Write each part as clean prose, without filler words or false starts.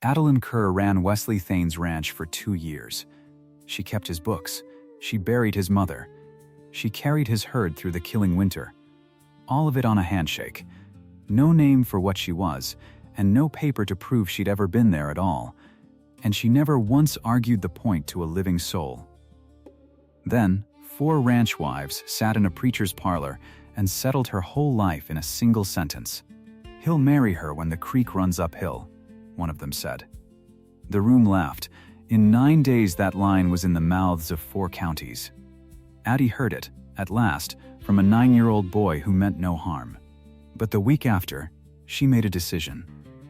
Adeline Kerr ran Wesley Thane's ranch for 2 years. She kept his books. She buried his mother. She carried his herd through the killing winter. All of it on a handshake. No name for what she was, and no paper to prove she'd ever been there at all. And she never once argued the point to a living soul. Then, 4 ranch wives sat in a preacher's parlor and settled her whole life in a single sentence. "He'll marry her when the creek runs uphill," one of them said. The room laughed. In 9 days that line was in the mouths of 4 counties. Addie heard it, at last, from a 9-year-old boy who meant no harm. But the week after, she made a decision.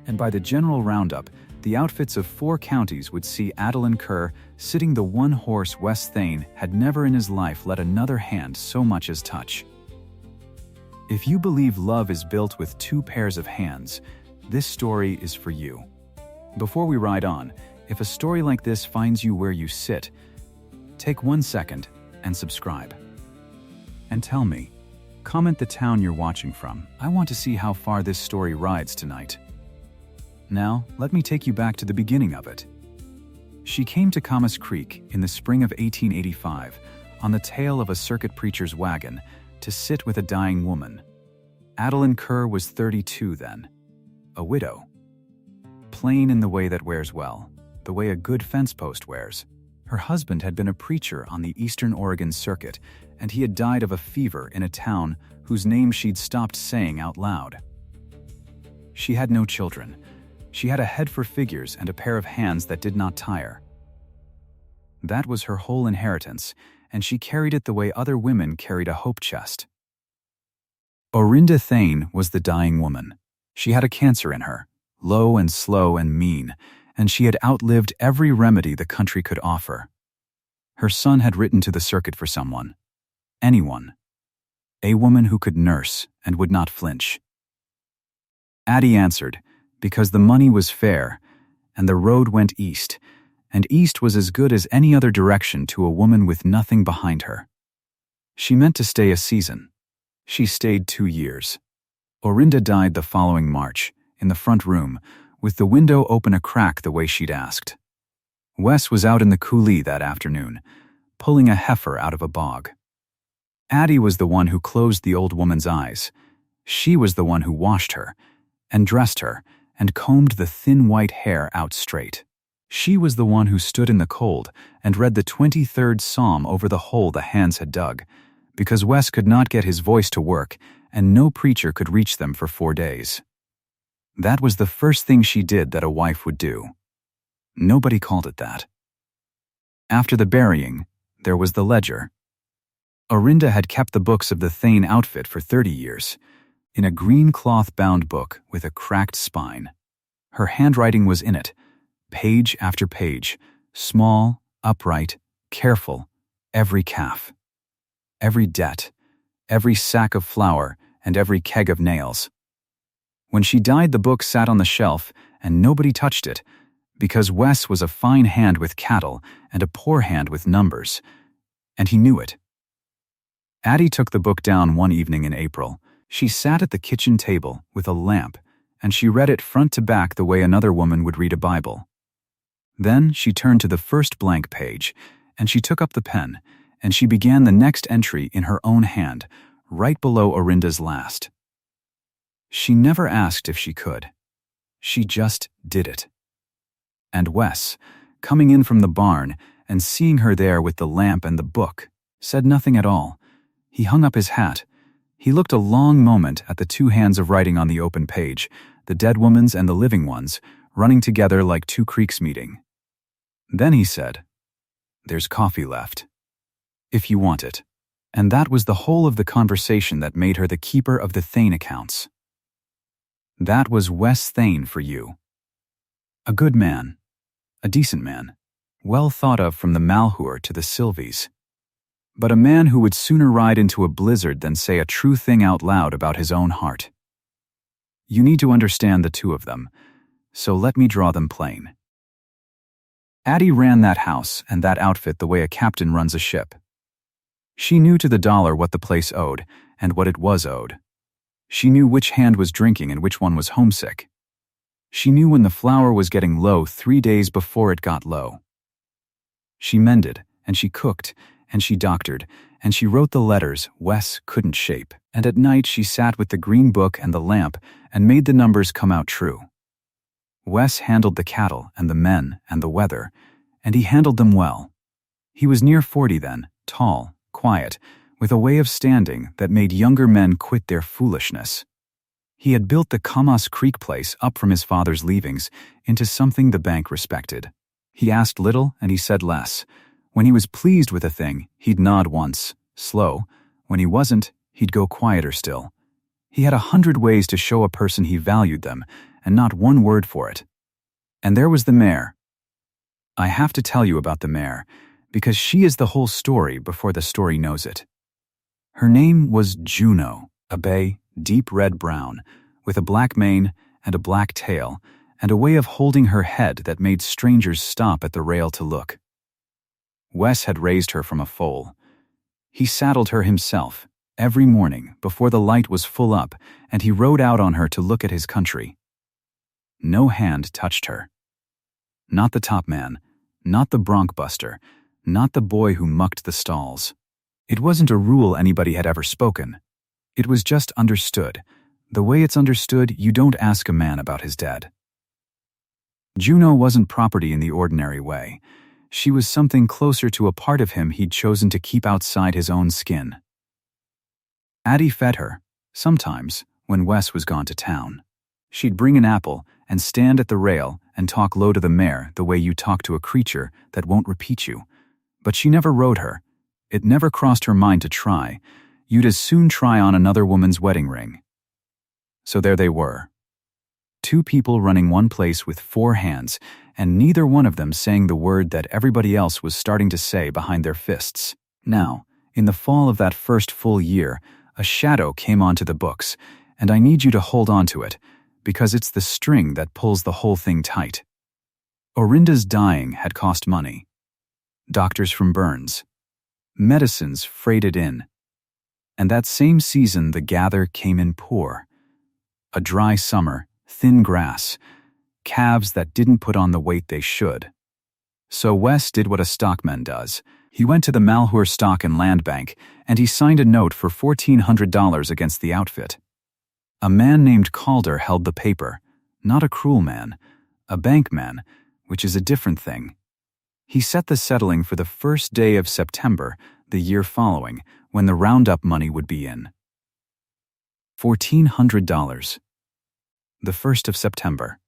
And by the general roundup, the outfits of 4 counties would see Adeline Kerr sitting the one horse Wes Thane had never in his life let another hand so much as touch. If you believe love is built with 2 pairs of hands, this story is for you. Before we ride on, if a story like this finds you where you sit, take 1 second and subscribe. And tell me, comment the town you're watching from. I want to see how far this story rides tonight. Now, let me take you back to the beginning of it. She came to Camas Creek in the spring of 1885 on the tail of a circuit preacher's wagon to sit with a dying woman. Adeline Kerr was 32 then, a widow. Plain in the way that wears well, the way a good fence post wears. Her husband had been a preacher on the Eastern Oregon circuit, and he had died of a fever in a town whose name she'd stopped saying out loud. She had no children. She had a head for figures and a pair of hands that did not tire. That was her whole inheritance, and she carried it the way other women carried a hope chest. Orinda Thane was the dying woman. She had a cancer in her, low and slow and mean, and she had outlived every remedy the country could offer. Her son had written to the circuit for someone. Anyone. A woman who could nurse and would not flinch. Addie answered, because the money was fair, and the road went east, and east was as good as any other direction to a woman with nothing behind her. She meant to stay a season. She stayed 2 years. Orinda died the following March, in the front room, with the window open a crack the way she'd asked. Wes was out in the coulee that afternoon, pulling a heifer out of a bog. Addie was the one who closed the old woman's eyes. She was the one who washed her, and dressed her, and combed the thin white hair out straight. She was the one who stood in the cold and read the 23rd Psalm over the hole the hands had dug, because Wes could not get his voice to work, and no preacher could reach them for 4 days. That was the first thing she did that a wife would do. Nobody called it that. After the burying, there was the ledger. Orinda had kept the books of the Thane outfit for 30 years, in a green cloth-bound book with a cracked spine. Her handwriting was in it, page after page, small, upright, careful, every calf, every debt, every sack of flour, and every keg of nails. When she died, the book sat on the shelf, and nobody touched it, because Wes was a fine hand with cattle and a poor hand with numbers, and he knew it. Addie took the book down one evening in April. She sat at the kitchen table with a lamp, and she read it front to back the way another woman would read a Bible. Then she turned to the first blank page, and she took up the pen, and she began the next entry in her own hand, right below Orinda's last. She never asked if she could. She just did it. And Wes, coming in from the barn and seeing her there with the lamp and the book, said nothing at all. He hung up his hat. He looked a long moment at the 2 hands of writing on the open page, the dead woman's and the living one's, running together like 2 creeks meeting. Then he said, "There's coffee left, if you want it." And that was the whole of the conversation that made her the keeper of the Thane accounts. That was Wes Thane for you. A good man, a decent man, well thought of from the Malheur to the Sylvies. But a man who would sooner ride into a blizzard than say a true thing out loud about his own heart. You need to understand the 2 of them, so let me draw them plain. Addie ran that house and that outfit the way a captain runs a ship. She knew to the dollar what the place owed and what it was owed. She knew which hand was drinking and which one was homesick. She knew when the flour was getting low 3 days before it got low. She mended, and she cooked, and she doctored, and she wrote the letters Wes couldn't shape. And at night she sat with the green book and the lamp and made the numbers come out true. Wes handled the cattle and the men and the weather, and he handled them well. He was near 40 then, tall, quiet, with a way of standing that made younger men quit their foolishness. He had built the Camas Creek place up from his father's leavings into something the bank respected. He asked little and he said less. When he was pleased with a thing, he'd nod once, slow. When he wasn't, he'd go quieter still. He had 100 ways to show a person he valued them, and not one word for it. And there was the Mare. I have to tell you about the Mare, because she is the whole story before the story knows it. Her name was Juno, a bay, deep red-brown, with a black mane and a black tail, and a way of holding her head that made strangers stop at the rail to look. Wes had raised her from a foal. He saddled her himself, every morning before the light was full up, and he rode out on her to look at his country. No hand touched her. Not the top man, not the bronc buster, not the boy who mucked the stalls. It wasn't a rule anybody had ever spoken. It was just understood. The way it's understood, you don't ask a man about his dead. Juno wasn't property in the ordinary way. She was something closer to a part of him he'd chosen to keep outside his own skin. Addie fed her, sometimes, when Wes was gone to town. She'd bring an apple and stand at the rail and talk low to the Mare the way you talk to a creature that won't repeat you. But she never rode her. It never crossed her mind to try. You'd as soon try on another woman's wedding ring. So there they were. 2 people running one place with 4 hands, and neither one of them saying the word that everybody else was starting to say behind their fists. Now, in the fall of that first full year, a shadow came onto the books, and I need you to hold on to it, because it's the string that pulls the whole thing tight. Orinda's dying had cost money. Doctors from burns. Medicines freighted in. And that same season the gather came in poor. A dry summer, thin grass, calves that didn't put on the weight they should. So Wes did what a stockman does. He went to the Malheur Stock and Land Bank, and he signed a note for $1,400 against the outfit. A man named Calder held the paper, not a cruel man, a bank man, which is a different thing. He set the settling for the first day of September, the year following, when the Roundup money would be in. $1,400. The 1st of September.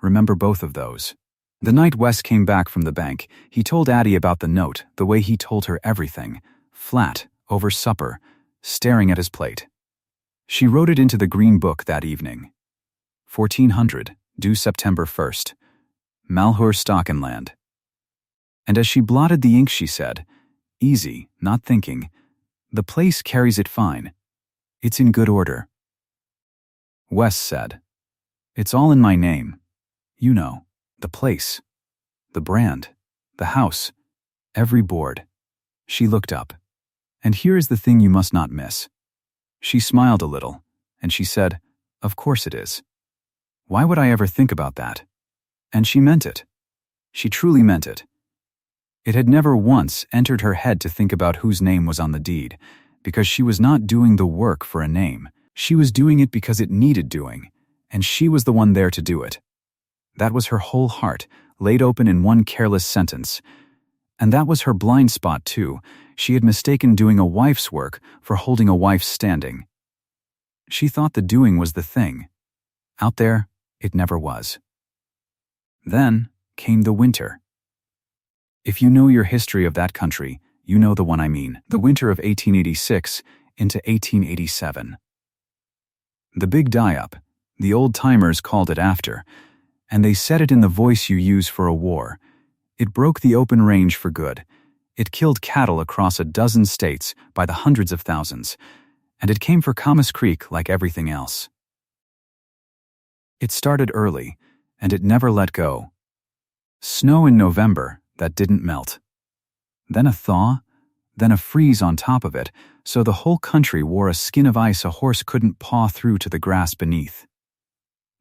Remember both of those. The night Wes came back from the bank, he told Addie about the note, the way he told her everything, flat, over supper, staring at his plate. She wrote it into the green book that evening. 1,400, due September 1st. Malheur Stock and Land. And as she blotted the ink she said, easy, not thinking, the place carries it fine. It's in good order. Wes said, it's all in my name. You know, the place, the brand, the house, every board. She looked up. And here is the thing you must not miss. She smiled a little, and she said, of course it is. Why would I ever think about that? And she meant it. She truly meant it. It had never once entered her head to think about whose name was on the deed, because she was not doing the work for a name. She was doing it because it needed doing, and she was the one there to do it. That was her whole heart, laid open in one careless sentence. And that was her blind spot, too. She had mistaken doing a wife's work for holding a wife's standing. She thought the doing was the thing. Out there, it never was. Then came the winter. If you know your history of that country, you know the one I mean. The winter of 1886 into 1887. The big die-up, the old-timers called it after, and they said it in the voice you use for a war. It broke the open range for good. It killed cattle across a dozen states by the hundreds of thousands, and it came for Camas Creek like everything else. It started early, and it never let go. Snow in November that didn't melt. Then a thaw, then a freeze on top of it, so the whole country wore a skin of ice a horse couldn't paw through to the grass beneath.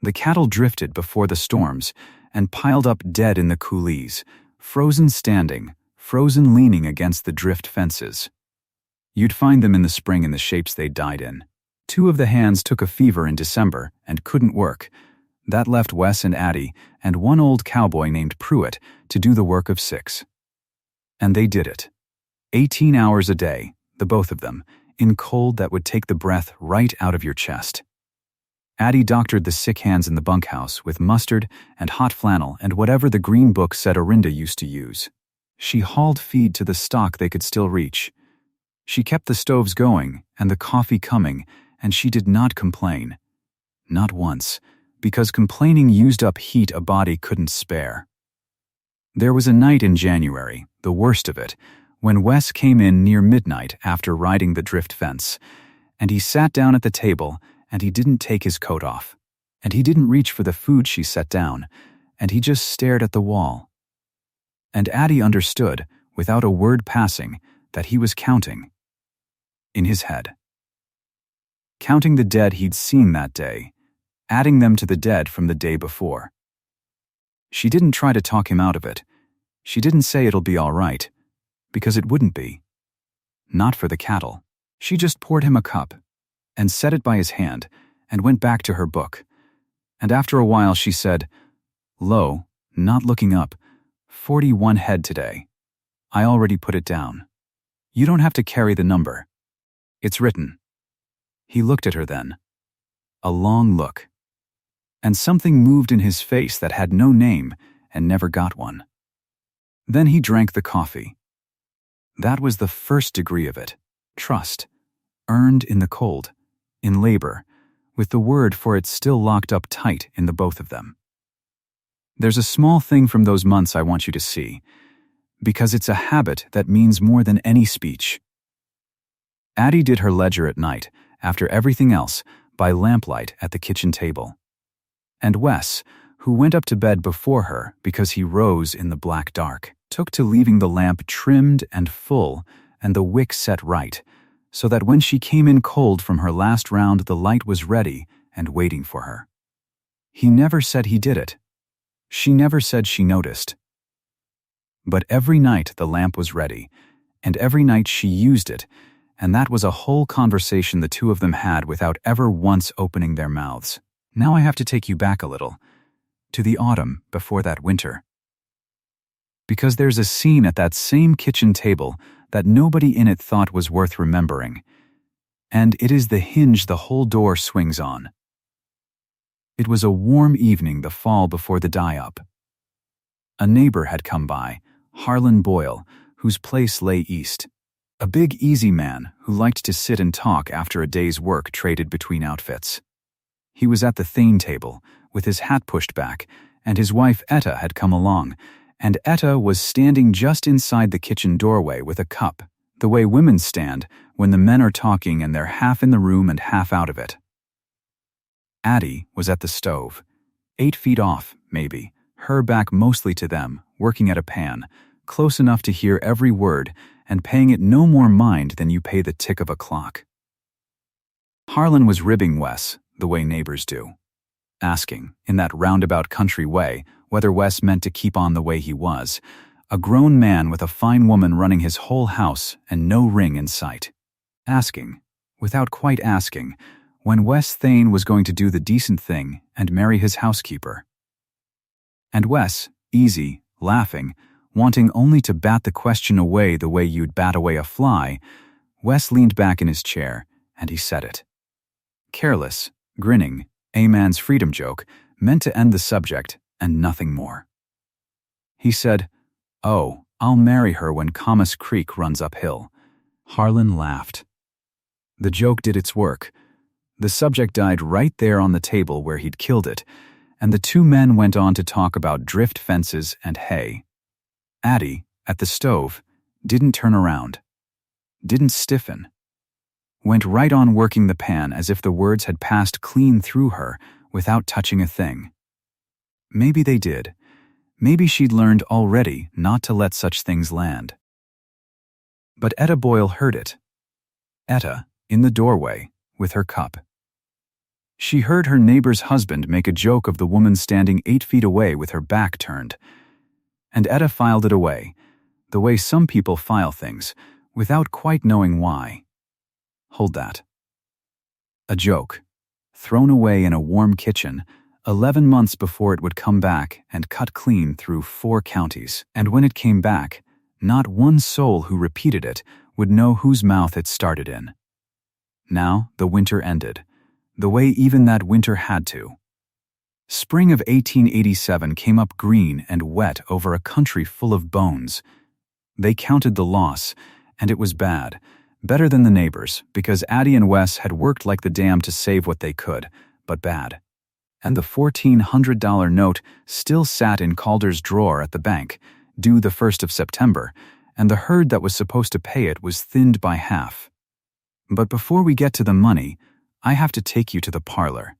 The cattle drifted before the storms and piled up dead in the coulees, frozen standing, frozen leaning against the drift fences. You'd find them in the spring in the shapes they died in. 2 of the hands took a fever in December and couldn't work. That left Wes and Addie and 1 old cowboy named Pruitt to do the work of 6. And they did it. 18 hours a day, the both of them, in cold that would take the breath right out of your chest. Addie doctored the sick hands in the bunkhouse with mustard and hot flannel and whatever the green book said Orinda used to use. She hauled feed to the stock they could still reach. She kept the stoves going and the coffee coming, and she did not complain. Not once, because complaining used up heat a body couldn't spare. There was a night in January, the worst of it, when Wes came in near midnight after riding the drift fence, and he sat down at the table, and he didn't take his coat off, and he didn't reach for the food she set down, and he just stared at the wall. And Addie understood, without a word passing, that he was counting. In his head. Counting the dead he'd seen that day, adding them to the dead from the day before. She didn't try to talk him out of it. She didn't say it'll be all right, because it wouldn't be. Not for the cattle. She just poured him a cup, and set it by his hand, and went back to her book. And after a while she said, "Low, not looking up, 41 head today. I already put it down. You don't have to carry the number. It's written." He looked at her then. A long look. And something moved in his face that had no name and never got one. Then he drank the coffee. That was the first degree of it. Trust. Earned in the cold, in labor, with the word for it still locked up tight in the both of them. There's a small thing from those months I want you to see, because it's a habit that means more than any speech. Addie did her ledger at night, after everything else, by lamplight at the kitchen table. And Wes, who went up to bed before her because he rose in the black dark, took to leaving the lamp trimmed and full and the wick set right, so that when she came in cold from her last round the light was ready and waiting for her. He never said he did it. She never said she noticed. But every night the lamp was ready, and every night she used it, and that was a whole conversation the 2 of them had without ever once opening their mouths. Now I have to take you back a little, to the autumn before that winter. Because there's a scene at that same kitchen table that nobody in it thought was worth remembering, and it is the hinge the whole door swings on. It was a warm evening the fall before the die-up. A neighbor had come by, Harlan Boyle, whose place lay east. A big, easy man who liked to sit and talk after a day's work traded between outfits. He was at the Thane table, with his hat pushed back, and his wife Etta had come along, and Etta was standing just inside the kitchen doorway with a cup, the way women stand when the men are talking and they're half in the room and half out of it. Addie was at the stove, 8 feet off, maybe, her back mostly to them, working at a pan, close enough to hear every word and paying it no more mind than you pay the tick of a clock. Harlan was ribbing Wes, the way neighbors do, asking, in that roundabout country way, whether Wes meant to keep on the way he was, a grown man with a fine woman running his whole house and no ring in sight. Asking, without quite asking, when Wes Thane was going to do the decent thing and marry his housekeeper. And Wes, easy, laughing, wanting only to bat the question away the way you'd bat away a fly, Wes leaned back in his chair, and he said it. Careless, grinning, a man's freedom joke, meant to end the subject, and nothing more. He said, "Oh, I'll marry her when Camas Creek runs uphill." Harlan laughed. The joke did its work. The subject died right there on the table where he'd killed it, and the 2 men went on to talk about drift fences and hay. Addie, at the stove, didn't turn around, didn't stiffen, went right on working the pan as if the words had passed clean through her without touching a thing. Maybe they did. Maybe she'd learned already not to let such things land. But Etta Boyle heard it. Etta, in the doorway, with her cup. She heard her neighbor's husband make a joke of the woman standing 8 feet away with her back turned. And Etta filed it away, the way some people file things, without quite knowing why. Hold that. A joke, thrown away in a warm kitchen, 11 months before it would come back and cut clean through 4 counties. And when it came back, not one soul who repeated it would know whose mouth it started in. Now the winter ended, the way even that winter had to. Spring of 1887 came up green and wet over a country full of bones. They counted the loss, and it was bad, better than the neighbors, because Addie and Wes had worked like the damn to save what they could, but bad. And the $1,400 note still sat in Calder's drawer at the bank, due the 1st of September, and the herd that was supposed to pay it was thinned by half. But before we get to the money, I have to take you to the parlor.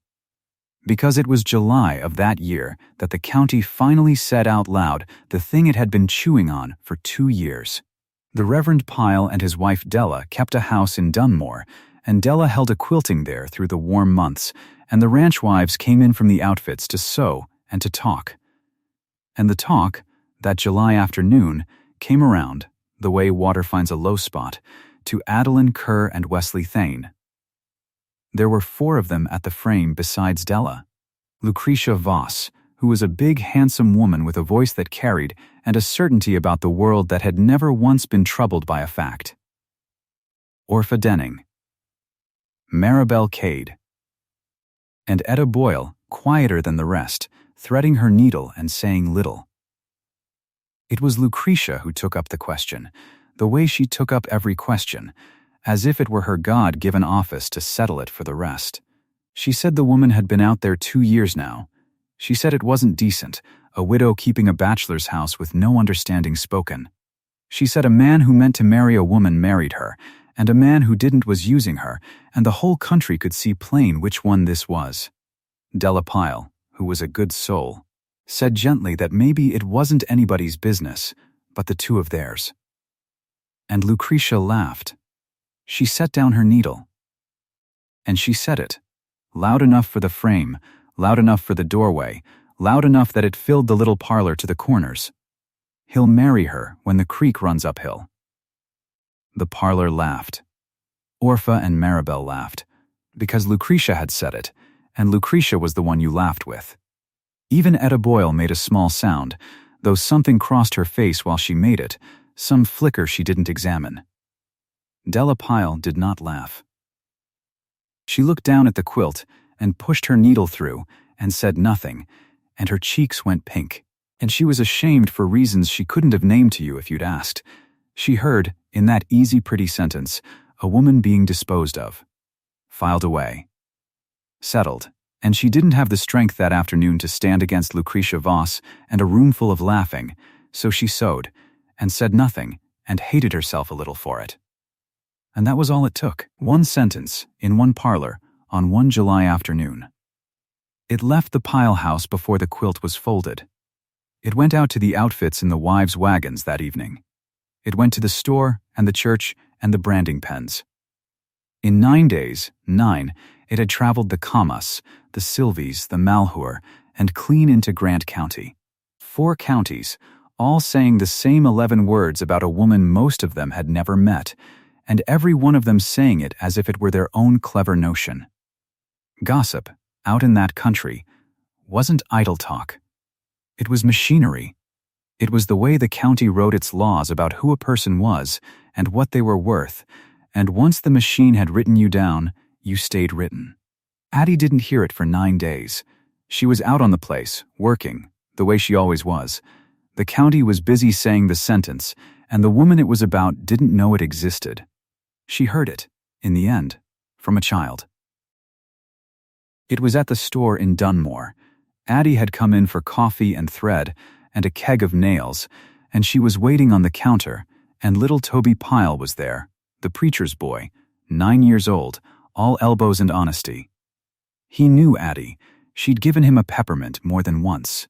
Because it was July of that year that the county finally said out loud the thing it had been chewing on for 2 years. The Reverend Pyle and his wife Della kept a house in Dunmore, and Della held a quilting there through the warm months, and the ranch wives came in from the outfits to sew and to talk. And the talk, that July afternoon, came around, the way water finds a low spot, to Adeline Kerr and Wesley Thane. There were 4 of them at the frame besides Della. Lucretia Voss, who was a big, handsome woman with a voice that carried and a certainty about the world that had never once been troubled by a fact. Orpha Denning. Maribel Cade. And Etta Boyle, quieter than the rest, threading her needle and saying little. It was Lucretia who took up the question, the way she took up every question, as if it were her God-given office to settle it for the rest. She said the woman had been out there 2 years now. She said it wasn't decent, a widow keeping a bachelor's house with no understanding spoken. She said a man who meant to marry a woman married her, and a man who didn't was using her, and the whole country could see plain which one this was. Della Pyle, who was a good soul, said gently that maybe it wasn't anybody's business, but the 2 of theirs. And Lucretia laughed. She set down her needle. And she said it, loud enough for the frame, loud enough for the doorway, loud enough that it filled the little parlor to the corners. He'll marry her when the creek runs uphill. The parlor laughed. Orpha and Maribel laughed, because Lucretia had said it, and Lucretia was the one you laughed with. Even Etta Boyle made a small sound, though something crossed her face while she made it, some flicker she didn't examine. Della Pyle did not laugh. She looked down at the quilt and pushed her needle through and said nothing, and her cheeks went pink, and she was ashamed for reasons she couldn't have named to you if you'd asked. She heard, in that easy, pretty sentence, a woman being disposed of, filed away, settled, and she didn't have the strength that afternoon to stand against Lucretia Voss and a room full of laughing, so she sewed, and said nothing, and hated herself a little for it. And that was all it took, 1 sentence, in 1 parlor, on 1 July afternoon. It left the Pyle house before the quilt was folded. It went out to the outfits in the wives' wagons that evening. It went to the store and the church and the branding pens. In 9 days, 9, it had traveled the Camas, the Sylvies, the Malheur, and clean into Grant County. 4 counties, all saying the same 11 words about a woman most of them had never met, and every one of them saying it as if it were their own clever notion. Gossip, out in that country, wasn't idle talk. It was machinery. It was the way the county wrote its laws about who a person was and what they were worth, and once the machine had written you down, you stayed written. Addie didn't hear it for 9 days. She was out on the place, working, the way she always was. The county was busy saying the sentence, and the woman it was about didn't know it existed. She heard it, in the end, from a child. It was at the store in Dunmore. Addie had come in for coffee and thread and a keg of nails, and she was waiting on the counter, and little Toby Pyle was there, the preacher's boy, 9 years old, all elbows and honesty. He knew Addie. She'd given him a peppermint more than once.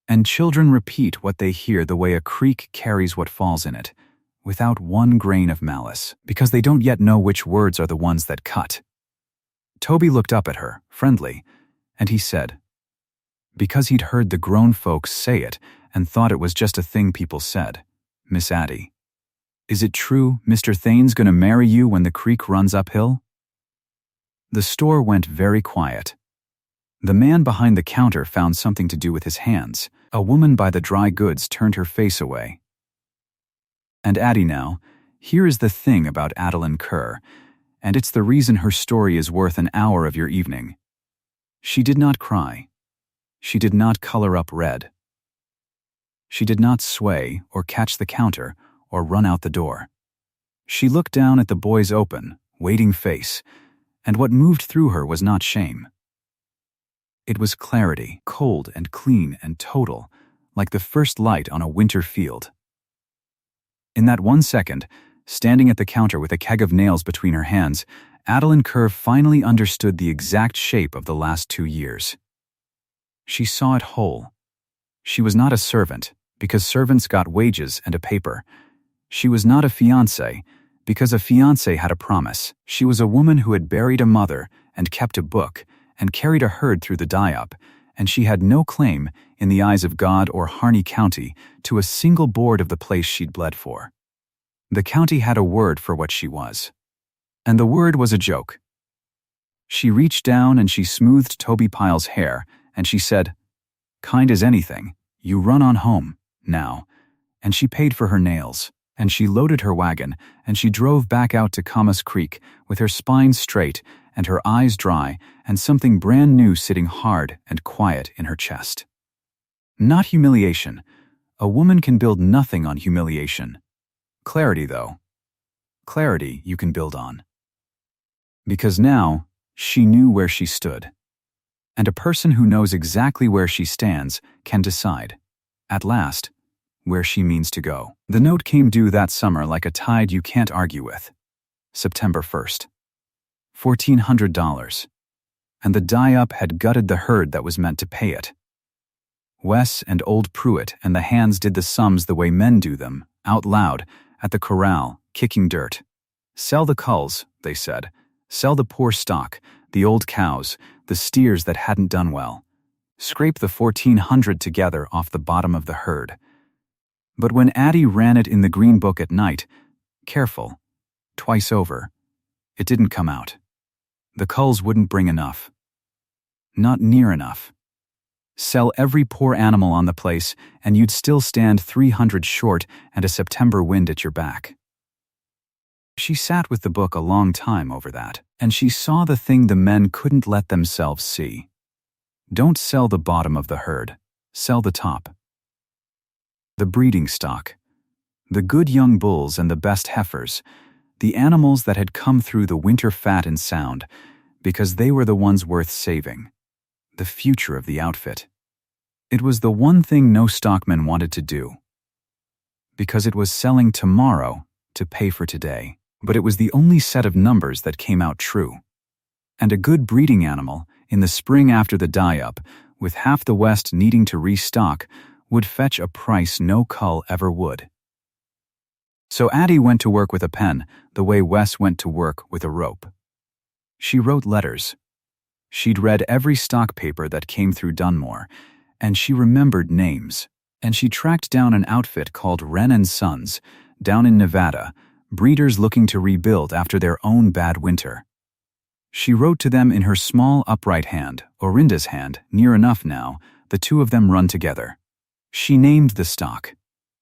And children repeat what they hear the way a creek carries what falls in it, without 1 grain of malice, because they don't yet know which words are the ones that cut. Toby looked up at her, friendly, and he said, because he'd heard the grown folks say it and thought it was just a thing people said, Miss Addie, is it true Mr. Thane's gonna marry you when the creek runs uphill? The store went very quiet. The man behind the counter found something to do with his hands. A woman by the dry goods turned her face away. And Addie now, here is the thing about Adeline Kerr, and it's the reason her story is worth an hour of your evening. She did not cry. She did not color up red. She did not sway or catch the counter or run out the door. She looked down at the boy's open, waiting face, and what moved through her was not shame. It was clarity, cold and clean and total, like the first light on a winter field. In that 1 second, standing at the counter with a keg of nails between her hands, Adeline Kerr finally understood the exact shape of the last 2 years. She saw it whole. She was not a servant, because servants got wages and a paper. She was not a fiancé, because a fiancé had a promise. She was a woman who had buried a mother and kept a book and carried a herd through the die-up, and she had no claim, in the eyes of God or Harney County, to a single board of the place she'd bled for. The county had a word for what she was. And the word was a joke. She reached down and she smoothed Toby Pyle's hair, and she said, kind as anything, you run on home, now. And she paid for her nails, and she loaded her wagon, and she drove back out to Camas Creek with her spine straight and her eyes dry and something brand new sitting hard and quiet in her chest. Not humiliation. A woman can build nothing on humiliation. Clarity, though. Clarity you can build on. Because now, she knew where she stood. And a person who knows exactly where she stands can decide, at last, where she means to go. The note came due that summer like a tide you can't argue with. September 1st. $1,400. And the die-up had gutted the herd that was meant to pay it. Wes and old Pruitt and the hands did the sums the way men do them, out loud, at the corral, kicking dirt. Sell the culls, they said. Sell the poor stock, the old cows, the steers that hadn't done well. Scrape the 1,400 together off the bottom of the herd. But when Addie ran it in the green book at night, careful, twice over, it didn't come out. The culls wouldn't bring enough. Not near enough. Sell every poor animal on the place, and you'd still stand 300 short and a September wind at your back. She sat with the book a long time over that, and she saw the thing the men couldn't let themselves see. Don't sell the bottom of the herd. Sell the top. The breeding stock. The good young bulls and the best heifers. The animals that had come through the winter fat and sound, because they were the ones worth saving. The future of the outfit. It was the one thing no stockman wanted to do. Because it was selling tomorrow to pay for today. But it was the only set of numbers that came out true. And a good breeding animal, in the spring after the die-up, with half the West needing to restock, would fetch a price no cull ever would. So Addie went to work with a pen, the way Wes went to work with a rope. She wrote letters. She'd read every stock paper that came through Dunmore, and she remembered names. And she tracked down an outfit called Wren & Sons, down in Nevada, breeders looking to rebuild after their own bad winter. She wrote to them in her small upright hand, Orinda's hand, near enough now, the two of them run together. She named the stock.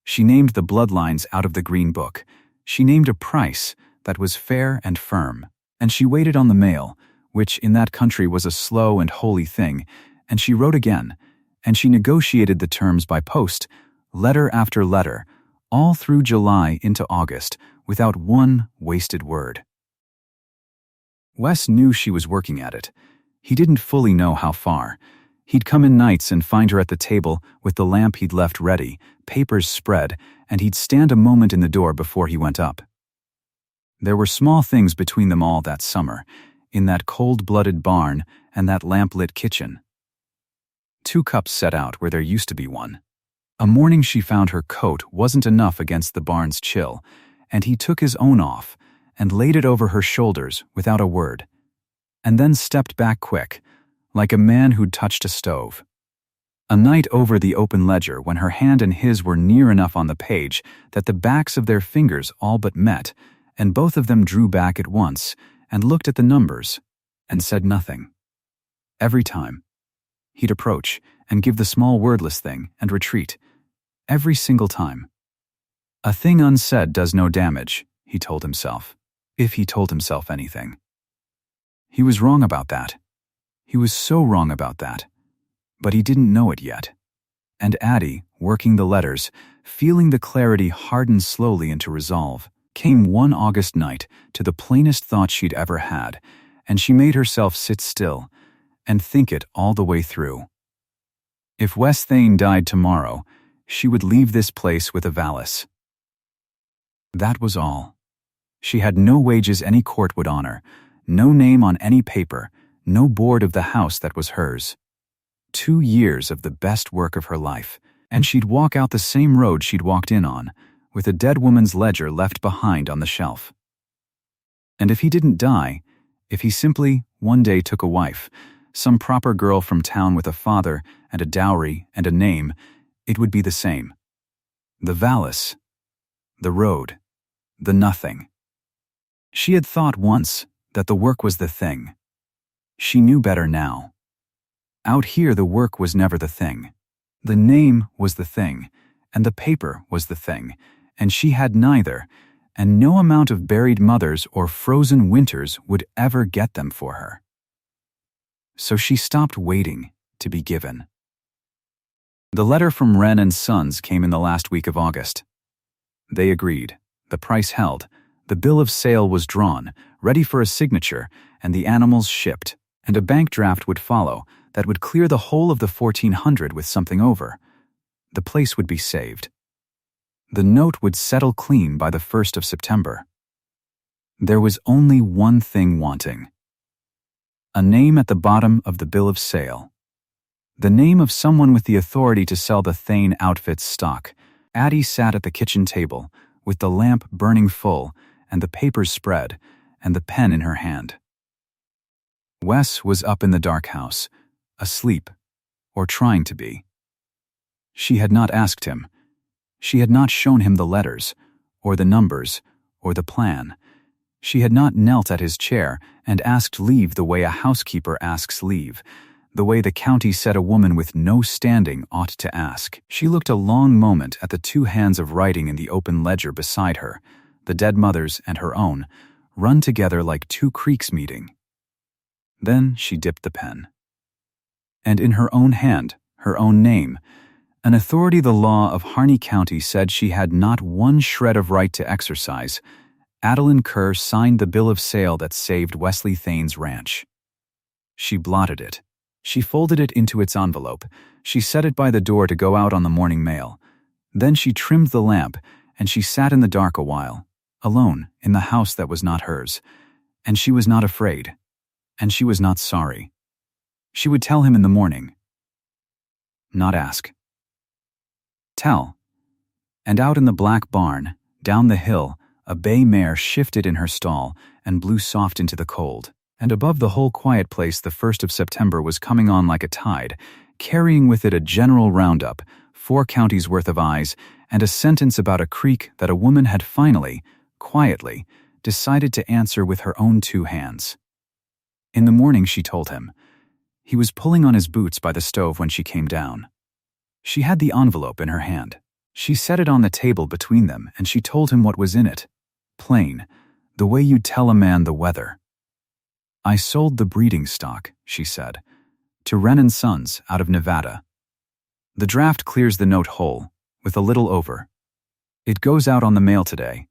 She named the bloodlines out of the green book. She named a price that was fair and firm. And she waited on the mail, which in that country was a slow and holy thing, and she wrote again, and she negotiated the terms by post, letter after letter, all through July into August, without one wasted word. Wes knew she was working at it. He didn't fully know how far. He'd come in nights and find her at the table with the lamp he'd left ready, papers spread, and he'd stand a moment in the door before he went up. There were small things between them all that summer, in that cold-blooded barn and that lamp-lit kitchen. 2 cups set out where there used to be one. A morning she found her coat wasn't enough against the barn's chill, and he took his own off and laid it over her shoulders without a word. and then stepped back quick, like a man who'd touched a stove. A night over the open ledger when her hand and his were near enough on the page that the backs of their fingers all but met, and both of them drew back at once and looked at the numbers and said nothing. Every time, he'd approach and give the small wordless thing and retreat. Every single time. A thing unsaid does no damage, he told himself, if he told himself anything. He was wrong about that. He was so wrong about that. But he didn't know it yet. And Addie, working the letters, feeling the clarity harden slowly into resolve, came one August night to the plainest thought she'd ever had, and she made herself sit still and think it all the way through. If Wes Thane died tomorrow, she would leave this place with a valise. That was all. She had no wages any court would honor, no name on any paper, no board of the house that was hers. 2 years of the best work of her life, and she'd walk out the same road she'd walked in on, with a dead woman's ledger left behind on the shelf. And if he didn't die, if he simply one day took a wife, some proper girl from town with a father and a dowry and a name, it would be the same. The valise, the road, the nothing. She had thought once that the work was the thing. She knew better now. Out here the work was never the thing. The name was the thing, and the paper was the thing, and she had neither, and no amount of buried mothers or frozen winters would ever get them for her. So she stopped waiting to be given. The letter from Wren and Sons came in the last week of August. They agreed. The price held. The bill of sale was drawn, ready for a signature, and the animals shipped, and a bank draft would follow that would clear the whole of the 1,400 with something over. The place would be saved. The note would settle clean by the 1st of September. There was only one thing wanting. A name at the bottom of the bill of sale. The name of someone with the authority to sell the Thane outfit's stock. Addie sat at the kitchen table, with the lamp burning full, and the papers spread, and the pen in her hand. Wes was up in the dark house, asleep, or trying to be. She had not asked him. She had not shown him the letters, or the numbers, or the plan. She had not knelt at his chair and asked leave the way a housekeeper asks leave, the way the county said a woman with no standing ought to ask. She looked a long moment at the 2 hands of writing in the open ledger beside her, the dead mother's and her own, run together like 2 creeks meeting. Then she dipped the pen. And in her own hand, her own name, an authority the law of Harney County said she had not one shred of right to exercise, Adeline Kerr signed the bill of sale that saved Wesley Thane's ranch. She blotted it. She folded it into its envelope. She set it by the door to go out on the morning mail. Then she trimmed the lamp, and she sat in the dark a while, alone in the house that was not hers. And she was not afraid. And she was not sorry. She would tell him in the morning. Not ask. Tell. And out in the black barn, down the hill, a bay mare shifted in her stall and blew soft into the cold. And above the whole quiet place the 1st of September was coming on like a tide, carrying with it a general roundup, 4 counties' worth of eyes, and a sentence about a creek that a woman had finally, quietly, decided to answer with her own 2 hands. In the morning, she told him. He was pulling on his boots by the stove when she came down. She had the envelope in her hand. She set it on the table between them, and she told him what was in it. Plain, the way you'd tell a man the weather. I sold the breeding stock, she said, to Wren and Sons out of Nevada. The draft clears the note whole, with a little over. It goes out on the mail today.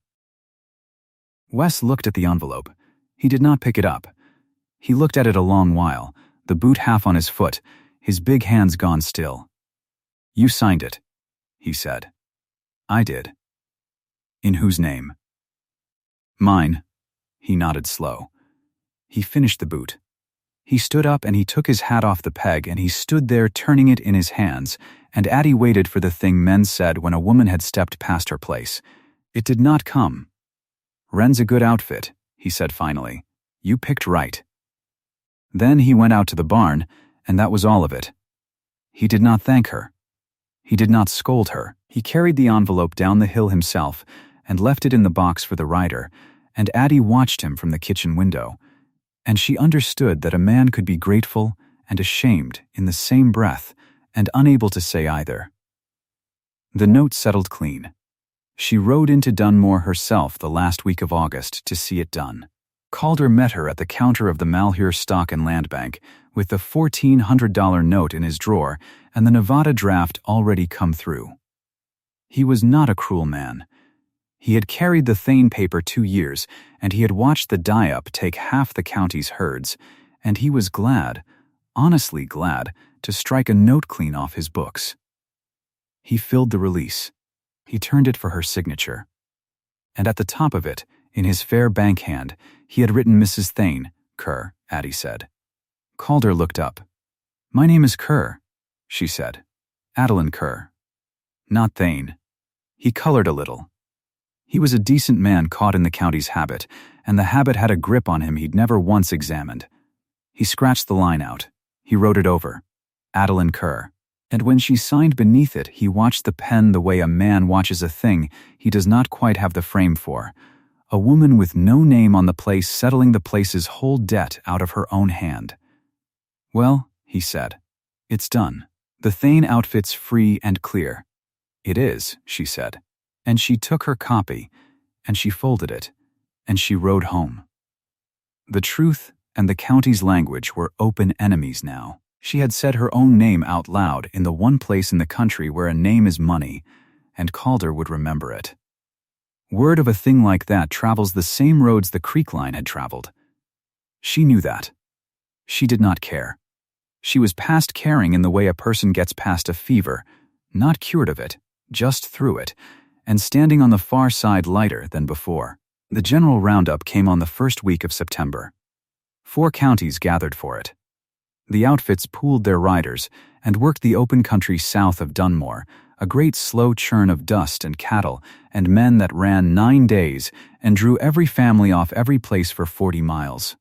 Wes looked at the envelope. He did not pick it up. He looked at it a long while, the boot half on his foot, his big hands gone still. You signed it, he said. I did. In whose name? Mine. He nodded slow. He finished the boot. He stood up and he took his hat off the peg and he stood there turning it in his hands, and Addie waited for the thing men said when a woman had stepped past her place. It did not come. Wren's a good outfit, he said finally. You picked right. Then he went out to the barn, and that was all of it. He did not thank her. He did not scold her. He carried the envelope down the hill himself and left it in the box for the rider, and Addie watched him from the kitchen window, and she understood that a man could be grateful and ashamed in the same breath and unable to say either. The note settled clean. She rode into Dunmore herself the last week of August to see it done. Calder met her at the counter of the Malheur Stock and Land Bank with the $1,400 note in his drawer and the Nevada draft already come through. He was not a cruel man. He had carried the Thane paper 2 years, and he had watched the die-up take half the county's herds, and he was glad, honestly glad, to strike a note clean off his books. He filled the release. He turned it for her signature. And at the top of it, in his fair bank hand, he had written Mrs. Thane, Kerr, Addie said. Calder looked up. "My name is Kerr," she said. "Adeline Kerr. Not Thane." He colored a little. He was a decent man caught in the county's habit, and the habit had a grip on him he'd never once examined. He scratched the line out. He wrote it over. Adeline Kerr. And when she signed beneath it, he watched the pen the way a man watches a thing he does not quite have the frame for. A woman with no name on the place settling the place's whole debt out of her own hand. "Well," he said, "it's done. The Thane outfit's free and clear." "It is," she said. And she took her copy, and she folded it, and she rode home. The truth and the county's language were open enemies now. She had said her own name out loud in the one place in the country where a name is money, and Calder would remember it. Word of a thing like that travels the same roads the Creek line had traveled. She knew that. She did not care. She was past caring in the way a person gets past a fever, not cured of it, just through it, and standing on the far side lighter than before. The general roundup came on the first week of September. 4 counties gathered for it. The outfits pooled their riders and worked the open country south of Dunmore, a great slow churn of dust and cattle and men that ran 9 days and drew every family off every place for 40 miles.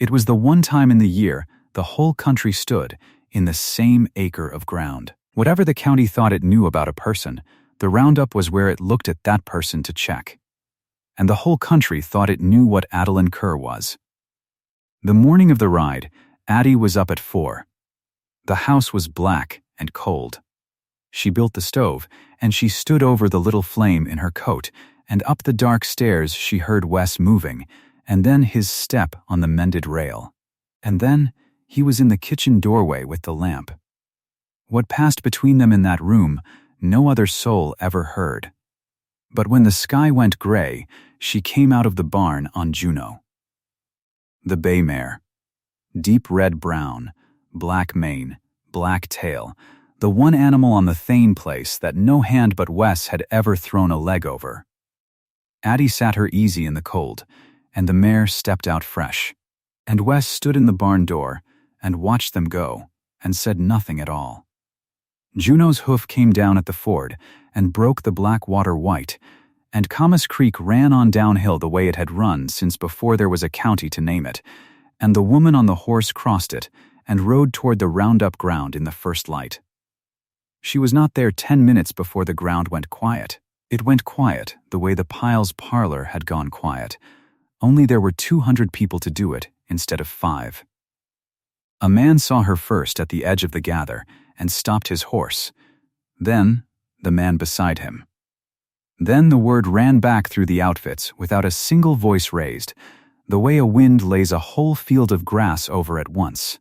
It was the one time in the year the whole country stood in the same acre of ground. Whatever the county thought it knew about a person, the roundup was where it looked at that person to check. And the whole country thought it knew what Adeline Kerr was. The morning of the ride, Addie was up at 4. The house was black and cold. She built the stove, and she stood over the little flame in her coat, and up the dark stairs she heard Wes moving, and then his step on the mended rail. And then he was in the kitchen doorway with the lamp. What passed between them in that room, no other soul ever heard. But when the sky went gray, she came out of the barn on Juno. The bay mare. Deep red-brown, black mane, black tail, the one animal on the Thane place that no hand but Wes had ever thrown a leg over. Addie sat her easy in the cold, and the mare stepped out fresh. And Wes stood in the barn door and watched them go and said nothing at all. Juno's hoof came down at the ford and broke the black water white, and Camas Creek ran on downhill the way it had run since before there was a county to name it, and the woman on the horse crossed it and rode toward the roundup ground in the first light. She was not there 10 minutes before the ground went quiet. It went quiet the way the Piles parlor had gone quiet, only there were 200 people to do it instead of 5. A man saw her first at the edge of the gather and stopped his horse. Then, the man beside him. Then the word ran back through the outfits without a single voice raised, the way a wind lays a whole field of grass over at once.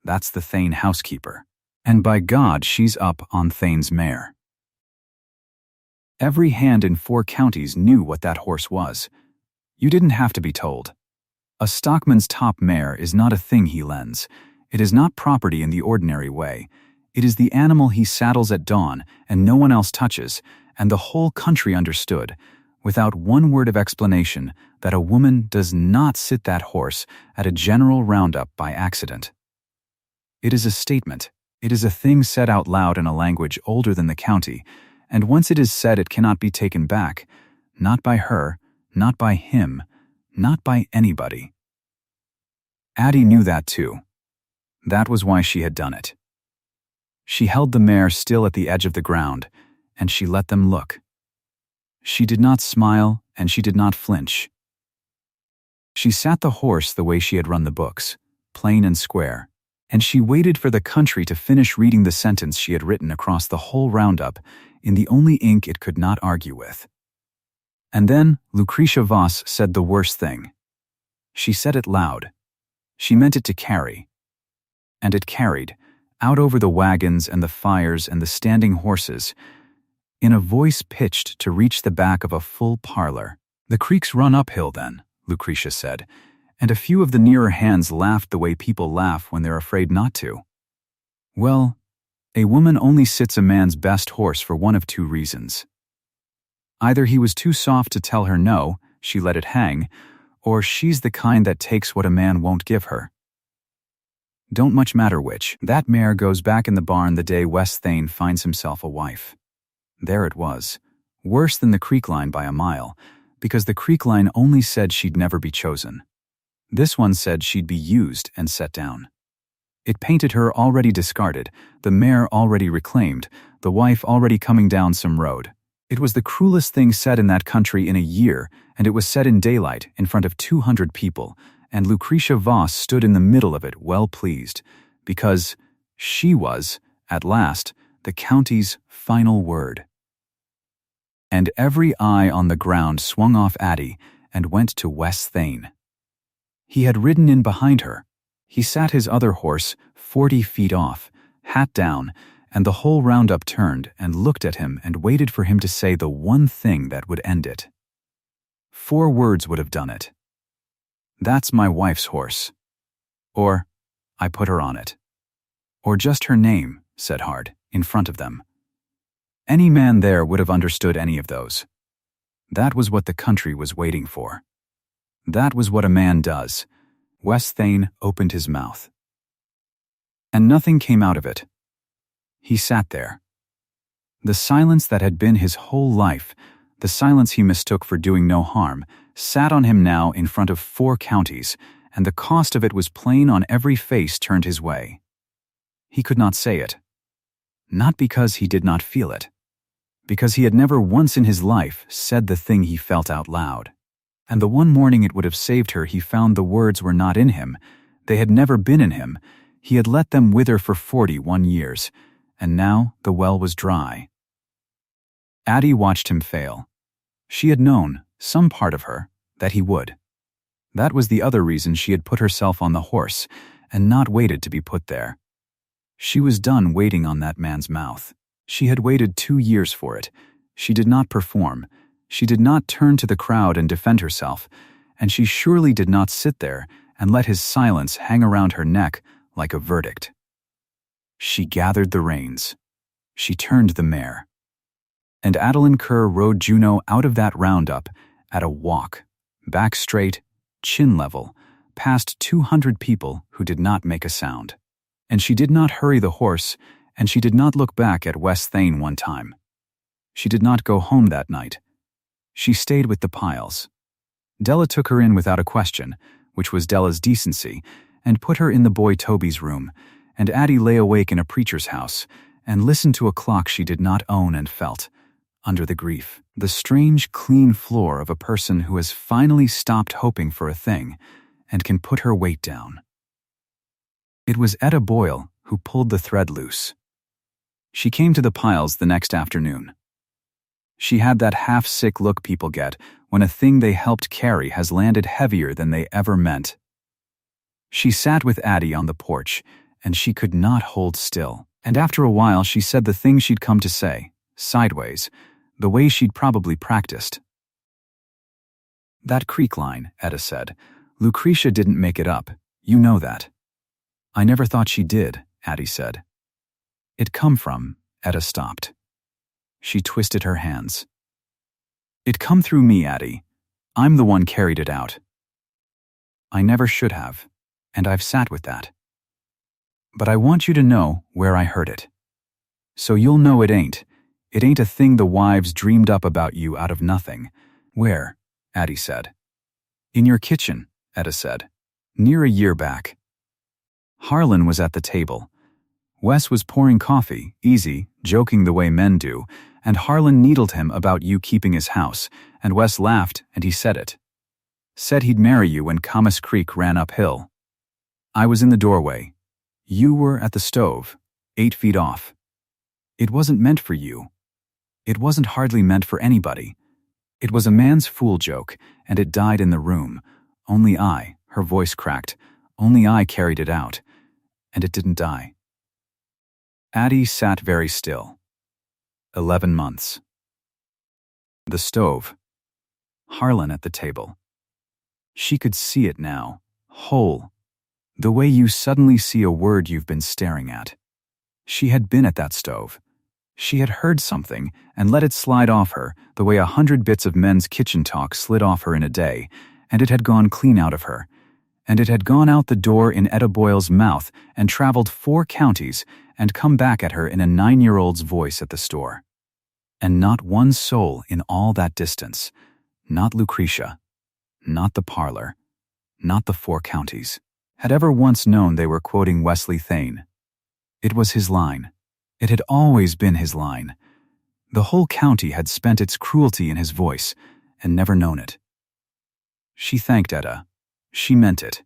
That's the Thane housekeeper. And by God, she's up on Thane's mare. Every hand in 4 counties knew what that horse was. You didn't have to be told. A stockman's top mare is not a thing he lends. It is not property in the ordinary way. It is the animal he saddles at dawn and no one else touches, and the whole country understood, without one word of explanation, that a woman does not sit that horse at a general roundup by accident. It is a statement. It is a thing said out loud in a language older than the county, and once it is said it cannot be taken back, not by her, not by him, not by anybody. Addie knew that too. That was why she had done it. She held the mare still at the edge of the ground, and she let them look. She did not smile, and she did not flinch. She sat the horse the way she had run the books, plain and square, and she waited for the country to finish reading the sentence she had written across the whole Roundup in the only ink it could not argue with. And then Lucretia Voss said the worst thing. She said it loud. She meant it to carry. And it carried, out over the wagons and the fires and the standing horses, in a voice pitched to reach the back of a full parlor. "The creeks run uphill then," Lucretia said, and a few of the nearer hands laughed the way people laugh when they're afraid not to. "Well, a woman only sits a man's best horse for one of two reasons. Either he was too soft to tell her no, she let it hang, or she's the kind that takes what a man won't give her. Don't much matter which. That mare goes back in the barn the day Wes Thane finds himself a wife." There it was, worse than the creek line by a mile, because the creek line only said she'd never be chosen. This one said she'd be used and set down. It painted her already discarded, the mare already reclaimed, the wife already coming down some road. It was the cruelest thing said in that country in a year, and it was said in daylight in front of 200 people, and Lucretia Voss stood in the middle of it well pleased, because she was, at last, the county's final word. And every eye on the ground swung off Addie and went to Wes Thane. He had ridden in behind her. He sat his other horse 40 feet off, hat down, and the whole Roundup turned and looked at him and waited for him to say the one thing that would end it. 4 words would have done it. "That's my wife's horse." Or, "I put her on it." Or just her name, said hard, in front of them. Any man there would have understood any of those. That was what the country was waiting for. That was what a man does. Wes Thane opened his mouth. And nothing came out of it. He sat there. The silence that had been his whole life, the silence he mistook for doing no harm, sat on him now in front of 4 counties, and the cost of it was plain on every face turned his way. He could not say it. Not because he did not feel it. Because he had never once in his life said the thing he felt out loud. And the one morning it would have saved her, he found the words were not in him. They had never been in him. He had let them wither for 41 years, and now the well was dry. Addie watched him fail. She had known, some part of her, that he would. That was the other reason she had put herself on the horse, and not waited to be put there. She was done waiting on that man's mouth. She had waited 2 years for it. She did not perform. She did not turn to the crowd and defend herself, and she surely did not sit there and let his silence hang around her neck like a verdict. She gathered the reins. She turned the mare. And Adeline Kerr rode Juno out of that Roundup at a walk, back straight, chin level, past 200 people who did not make a sound. And she did not hurry the horse, and she did not look back at Wes Thane one time. She did not go home that night. She stayed with the Piles. Della took her in without a question, which was Della's decency, and put her in the boy Toby's room, and Addie lay awake in a preacher's house and listened to a clock she did not own and felt, under the grief, the strange, clean floor of a person who has finally stopped hoping for a thing and can put her weight down. It was Etta Boyle who pulled the thread loose. She came to the Piles the next afternoon. She had that half-sick look people get when a thing they helped carry has landed heavier than they ever meant. She sat with Addie on the porch, and she could not hold still. And after a while she said the thing she'd come to say, sideways, the way she'd probably practiced. "That creek line," Etta said. "Lucretia didn't make it up. You know that." "I never thought she did," Addie said. "It come from," Etta stopped. She twisted her hands. "It come through me, Addie. I'm the one carried it out. I never should have, and I've sat with that. But I want you to know where I heard it. So you'll know it ain't a thing the wives dreamed up about you out of nothing." "Where?" Addie said. "In your kitchen," Etta said. Near a year back. Harlan was at the table. Wes was pouring coffee, easy, joking the way men do, and Harlan needled him about you keeping his house, and Wes laughed and he said it. Said he'd marry you when Camas Creek ran uphill. I was in the doorway. You were at the stove, 8 feet off. It wasn't meant for you. It wasn't hardly meant for anybody. It was a man's fool joke, and it died in the room. Only I, her voice cracked, only I carried it out. And it didn't die. Addie sat very still. 11 months. The stove. Harlan at the table. She could see it now, whole. The way you suddenly see a word you've been staring at. She had been at that stove. She had heard something and let it slide off her the way 100 bits of men's kitchen talk slid off her in a day, and it had gone clean out of her. And it had gone out the door in Etta Boyle's mouth and traveled 4 counties and come back at her in a 9-year-old's voice at the store. And not one soul in all that distance, not Lucretia, not the parlor, not the 4 counties, had ever once known they were quoting Wesley Thane. It was his line. It had always been his line. The whole county had spent its cruelty in his voice and never known it. She thanked Etta. She meant it.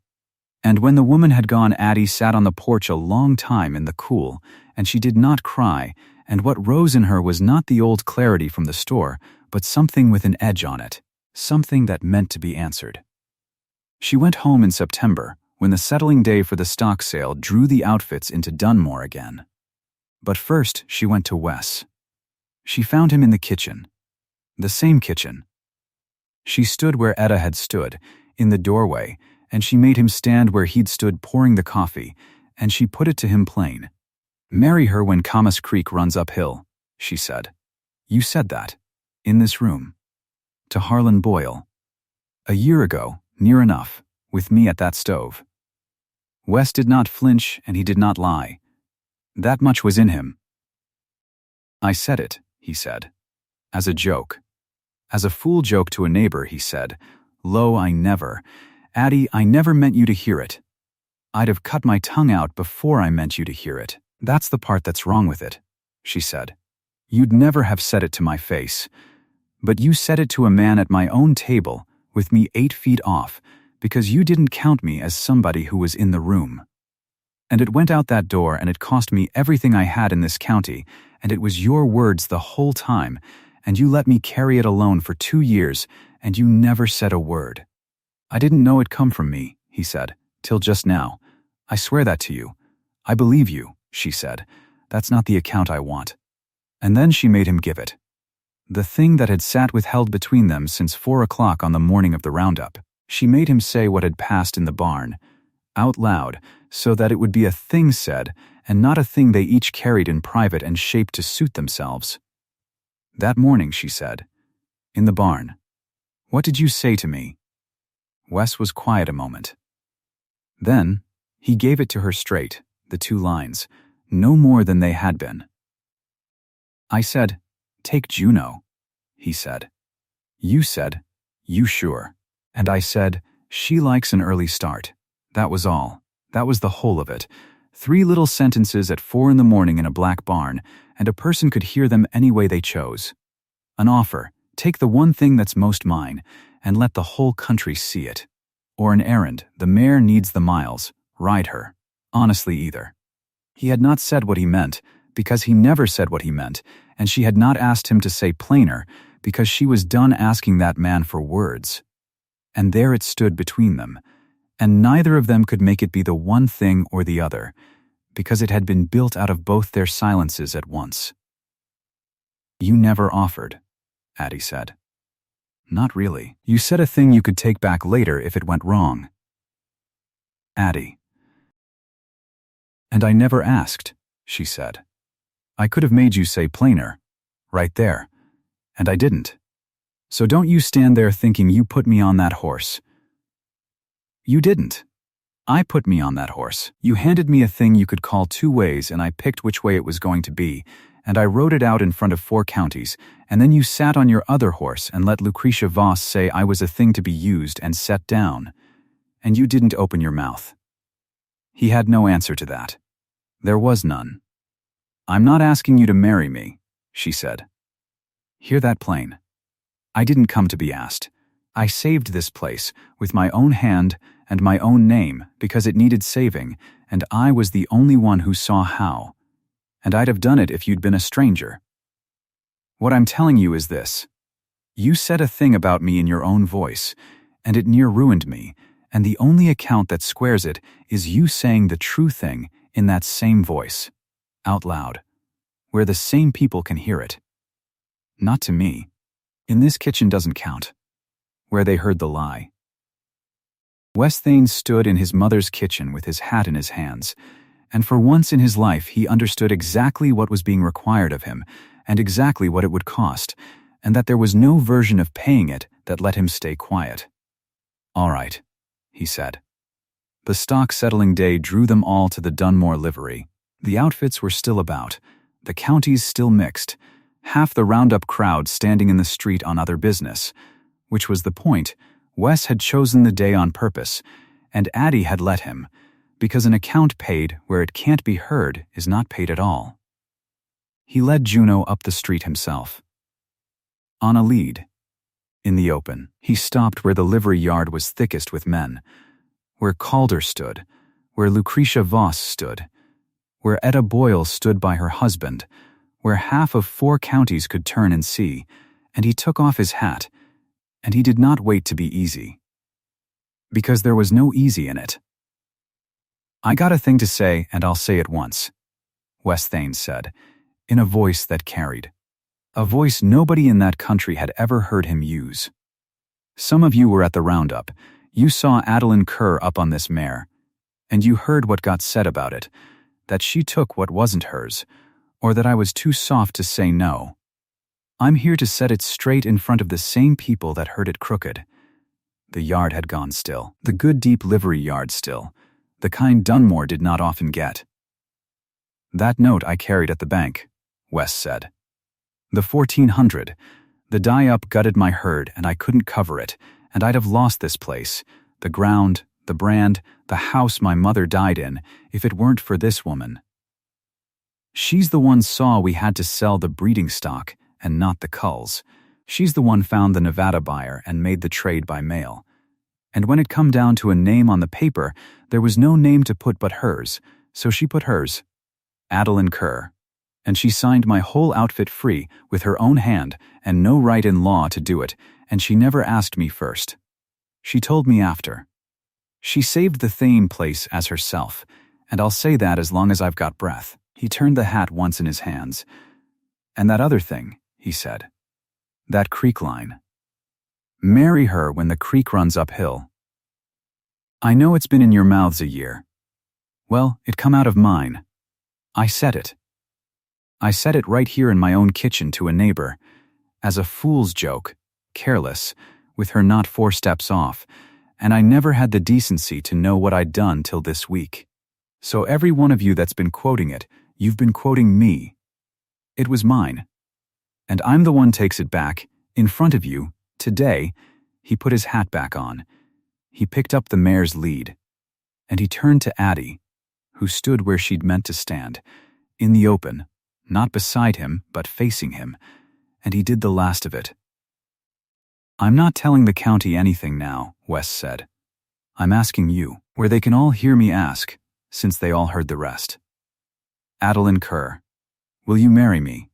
And when the woman had gone, Addie sat on the porch a long time in the cool, and she did not cry, and what rose in her was not the old clarity from the store, but something with an edge on it, something that meant to be answered. She went home in September, when the settling day for the stock sale drew the outfits into Dunmore again. But first she went to Wes. She found him in the kitchen. The same kitchen. She stood where Etta had stood, in the doorway, and she made him stand where he'd stood pouring the coffee, and she put it to him plain. Marry her when Camas Creek runs uphill, she said. You said that. In this room. To Harlan Boyle. A year ago, near enough, with me at that stove. Wes did not flinch and he did not lie. That much was in him. I said it, he said. As a joke. As a fool joke to a neighbor, he said. Lo, Addie, I never meant you to hear it. I'd have cut my tongue out before I meant you to hear it. That's the part that's wrong with it, she said. You'd never have said it to my face. But you said it to a man at my own table, with me 8 feet off, because you didn't count me as somebody who was in the room. And it went out that door and it cost me everything I had in this county, and it was your words the whole time, and you let me carry it alone for 2 years, and you never said a word. I didn't know it come from me, he said, till just now. I swear that to you. I believe you, she said. That's not the account I want. And then she made him give it. The thing that had sat withheld between them since 4 o'clock on the morning of the Roundup. She made him say what had passed in the barn, out loud, so that it would be a thing said, and not a thing they each carried in private and shaped to suit themselves. That morning, she said, in the barn. What did you say to me? Wes was quiet a moment. Then, he gave it to her straight, the 2 lines, no more than they had been. I said, take Juno, he said. You said, you sure. And I said, she likes an early start. That was all. That was the whole of it. 3 little sentences at 4 in the morning in a black barn, and a person could hear them any way they chose. An offer, take the one thing that's most mine, and let the whole country see it. Or an errand, the mare needs the miles, ride her. Honestly either. He had not said what he meant, because he never said what he meant, and she had not asked him to say plainer, because she was done asking that man for words. And there it stood between them, and neither of them could make it be the one thing or the other, because it had been built out of both their silences at once. You never offered, Addie said. Not really. You said a thing you could take back later if it went wrong. Addie. And I never asked, she said. I could have made you say plainer, right there, and I didn't. So don't you stand there thinking you put me on that horse. You didn't. I put me on that horse. You handed me a thing you could call 2 ways, and I picked which way it was going to be, and I rode it out in front of 4 counties, and then you sat on your other horse and let Lucretia Voss say I was a thing to be used and set down. and you didn't open your mouth." He had no answer to that. There was none. "I'm not asking you to marry me," she said. "Hear that plain? I didn't come to be asked. I saved this place with my own hand and my own name because it needed saving, and I was the only one who saw how. And I'd have done it if you'd been a stranger. What I'm telling you is this. You said a thing about me in your own voice, and it near ruined me, and the only account that squares it is you saying the true thing in that same voice, out loud, where the same people can hear it. Not to me. In this kitchen doesn't count, where they heard the lie." Wes Thane stood in his mother's kitchen with his hat in his hands, and for once in his life he understood exactly what was being required of him and exactly what it would cost, and that there was no version of paying it that let him stay quiet. "All right," he said. The stock-settling day drew them all to the Dunmore livery. The outfits were still about, the counties still mixed, half the Roundup crowd standing in the street on other business, which was the point. Wes had chosen the day on purpose, and Addie had let him, because an account paid where it can't be heard is not paid at all. He led Juno up the street himself. On a lead. In the open, he stopped where the livery yard was thickest with men, where Calder stood, where Lucretia Voss stood, where Etta Boyle stood by her husband, where half of 4 counties could turn and see, and he took off his hat, and he did not wait to be easy. Because there was no easy in it. "I got a thing to say, and I'll say it once," Wes Thane said, in a voice that carried. A voice nobody in that country had ever heard him use. "Some of you were at the Roundup. You saw Adeline Kerr up on this mare, and you heard what got said about it, that she took what wasn't hers, or that I was too soft to say no. I'm here to set it straight in front of the same people that heard it crooked." The yard had gone still, the good deep livery yard still, the kind Dunmore did not often get. "That note I carried at the bank," Wes said. "The 1400, the die-up gutted my herd and I couldn't cover it, and I'd have lost this place, the ground, the brand, the house my mother died in, if it weren't for this woman. She's the one saw we had to sell the breeding stock and not the culls. She's the one found the Nevada buyer and made the trade by mail. And when it come down to a name on the paper, there was no name to put but hers, so she put hers, Adeline Kerr. And she signed my whole outfit free with her own hand and no right in law to do it, and she never asked me first. She told me after. She saved the Thane place as herself, and I'll say that as long as I've got breath." He turned the hat once in his hands. "And that other thing," he said. "That creek line. Marry her when the creek runs uphill. I know it's been in your mouths a year. Well, it come out of mine. I said it. I said it right here in my own kitchen to a neighbor, as a fool's joke, careless, with her not 4 steps off, and I never had the decency to know what I'd done till this week. So every one of you that's been quoting it, you've been quoting me. It was mine. And I'm the one takes it back, in front of you, today." He put his hat back on. He picked up the mare's lead, and he turned to Addie, who stood where she'd meant to stand, in the open, not beside him, but facing him, and he did the last of it. "I'm not telling the county anything now," Wes said. "I'm asking you, where they can all hear me ask, since they all heard the rest. Adeline Kerr, will you marry me?"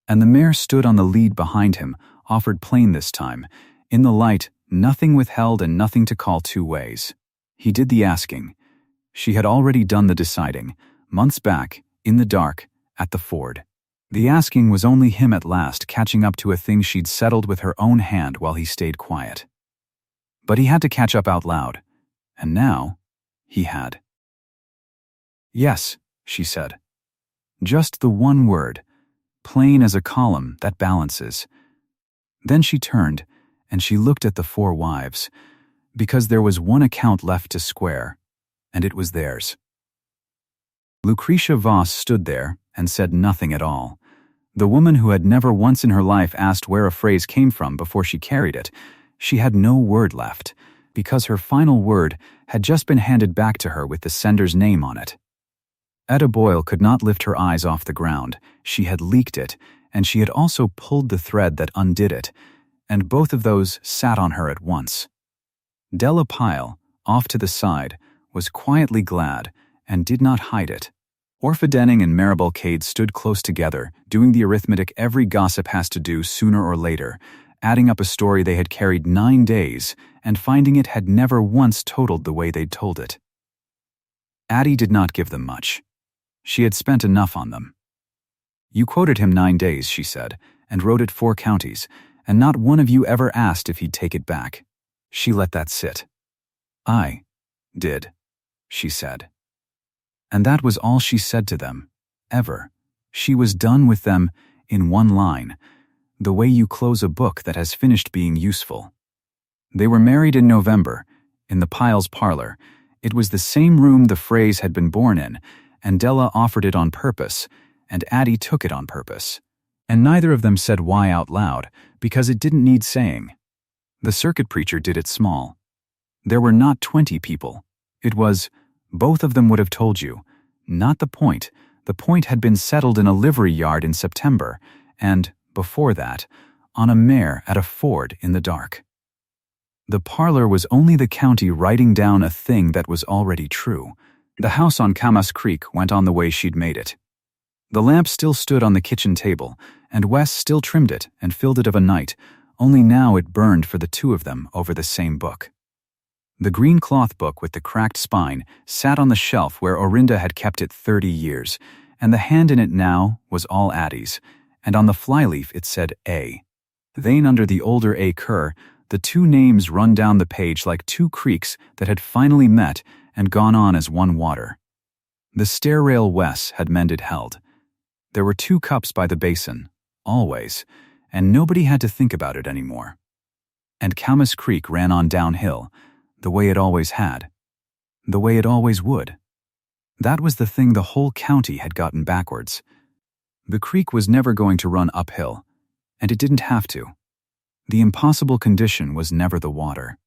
And the mare stood on the lead behind him, offered plain this time, in the light, nothing withheld and nothing to call 2 ways. He did the asking. She had already done the deciding, months back, in the dark, at the ford. The asking was only him at last catching up to a thing she'd settled with her own hand while he stayed quiet. But he had to catch up out loud, and now he had. "Yes," she said. Just the one word, plain as a column that balances. Then she turned, and she looked at the 4 wives, because there was one account left to square, and it was theirs. Lucretia Voss stood there and said nothing at all. The woman who had never once in her life asked where a phrase came from before she carried it, she had no word left, because her final word had just been handed back to her with the sender's name on it. Etta Boyle could not lift her eyes off the ground. She had leaked it, and she had also pulled the thread that undid it, and both of those sat on her at once. Della Pyle, off to the side, was quietly glad and did not hide it. Orpha Denning and Maribel Cade stood close together, doing the arithmetic every gossip has to do sooner or later, adding up a story they had carried 9 days and finding it had never once totaled the way they'd told it. Addie did not give them much. She had spent enough on them. "You quoted him 9 days," she said, "and wrote it 4 counties, and not one of you ever asked if he'd take it back." She let that sit. "I did," she said. And that was all she said to them, ever. She was done with them in one line, the way you close a book that has finished being useful. They were married in November, in the Pyles' parlor. It was the same room the phrase had been born in, and Della offered it on purpose, and Addie took it on purpose. And neither of them said why out loud, because it didn't need saying. The circuit preacher did it small. There were not 20 people. It was, both of them would have told you, not the point. The point had been settled in a livery yard in September, and, before that, on a mare at a ford in the dark. The parlor was only the county writing down a thing that was already true. The house on Camas Creek went on the way she'd made it. The lamp still stood on the kitchen table, and Wes still trimmed it and filled it of a night, only now it burned for the two of them over the same book. The green cloth book with the cracked spine sat on the shelf where Orinda had kept it 30 years, and the hand in it now was all Addie's, and on the flyleaf it said A. Thane under the older A. Kerr, the two names run down the page like two creeks that had finally met and gone on as one water. The stair rail Wes had mended held. There were 2 cups by the basin, always, and nobody had to think about it anymore. And Camas Creek ran on downhill, the way it always had, the way it always would. That was the thing the whole county had gotten backwards. The creek was never going to run uphill, and it didn't have to. The impossible condition was never the water.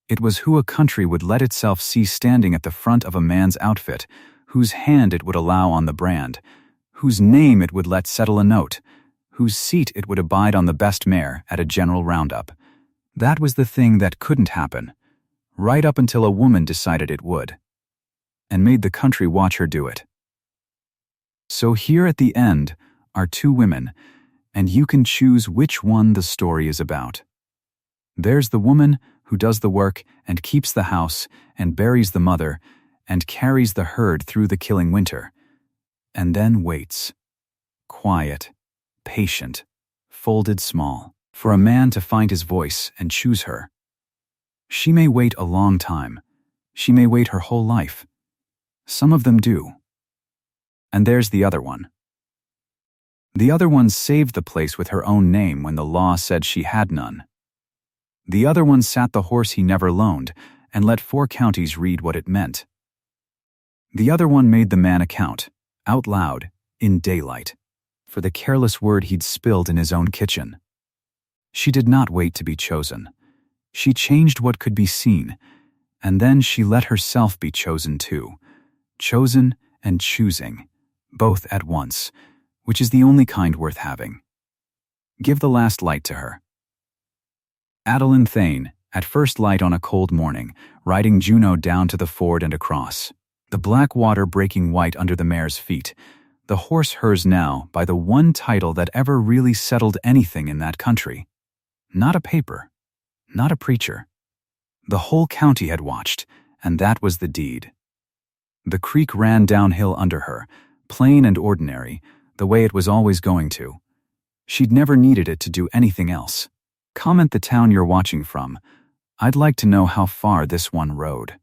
It was who a country would let itself see standing at the front of a man's outfit, whose hand it would allow on the brand, whose name it would let settle a note, whose seat it would abide on the best mare at a general roundup. That was the thing that couldn't happen, right up until a woman decided it would, and made the country watch her do it. So here at the end are 2 women, and you can choose which one the story is about. There's the woman who does the work and keeps the house and buries the mother and carries the herd through the killing winter, and then waits, quiet, patient, folded small, for a man to find his voice and choose her. She may wait a long time. She may wait her whole life. Some of them do. And there's the other one. The other one saved the place with her own name when the law said she had none. The other one sat the horse he never loaned and let 4 counties read what it meant. The other one made the man account, out loud, in daylight, for the careless word he'd spilled in his own kitchen. She did not wait to be chosen. She changed what could be seen, and then she let herself be chosen too. Chosen and choosing, both at once, which is the only kind worth having. Give the last light to her. Adeline Thane, at first light on a cold morning, riding Juno down to the ford and across, the black water breaking white under the mare's feet, the horse hers now by the one title that ever really settled anything in that country. Not a paper. Not a preacher. The whole county had watched, and that was the deed. The creek ran downhill under her, plain and ordinary, the way it was always going to. She'd never needed it to do anything else. Comment the town you're watching from. I'd like to know how far this one rode.